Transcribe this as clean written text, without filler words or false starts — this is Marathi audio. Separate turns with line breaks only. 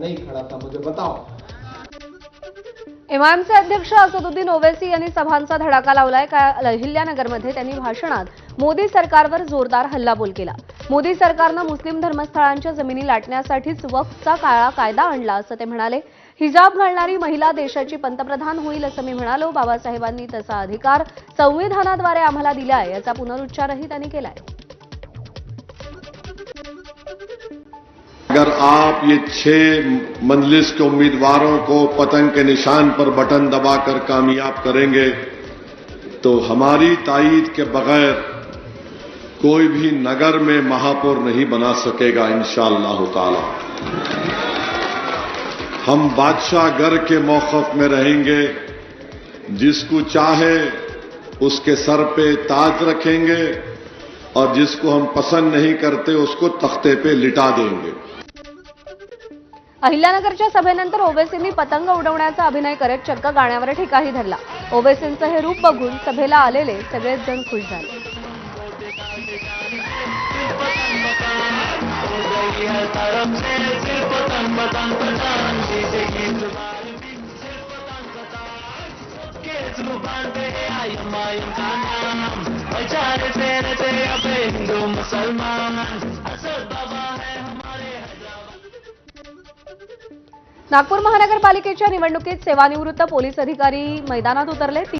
नहीं खड़ा था, मुझे बताओ।
एमआयएमचे अध्यक्ष असदुद्दीन ओवैसी यांनी सभांचा धडाका लावलाय। अहिल्यानगरमध्ये त्यांनी भाषणात मोदी सरकारवर जोरदार हल्लाबोल केला। मोदी सरकारनं मुस्लिम धर्मस्थळांच्या जमिनी लाटण्यासाठीच वक्फचा काळा कायदा आणला असं ते म्हणाले। हिजाब घालणारी महिला देशाची पंतप्रधान होईल असं मी म्हणालो। बाबासाहेबांनी तसा अधिकार संविधानाद्वारे आम्हाला दिलाय याचा पुनरुच्चारही त्यांनी केलाय।
अगर आप ये 6 मंजलिस के उम्मीदवारों को पतंग के निशान पर बटन दबाकर कामयाब करेंगे तो हमारी ताईद के बगैर कोई भी नगर में महापौर नहीं बना सकेगा इंशाअल्लाह ताला। हम बादशाहगर के मौक़िफ़ में रहेंगे, जिसको चाहे उसके सर पे ताज रखेंगे और जिसको हम पसंद नहीं करते उसको तख्ते पे लिटा देंगे।
अहिल्यानगरच्या सभेनंतर ओवैसींनी पतंग उडवण्याचा अभिनय करत चक्क गाण्यावर ठिकाही धरला। ओवैसींचं हे रूप बघून सभेला आलेले सगळेच जण खुश झाले। नागपूर महानगरपालिकेच्या निवडणुकीत सेवानिवृत्त पोलीस अधिकारी मैदानात उतरले।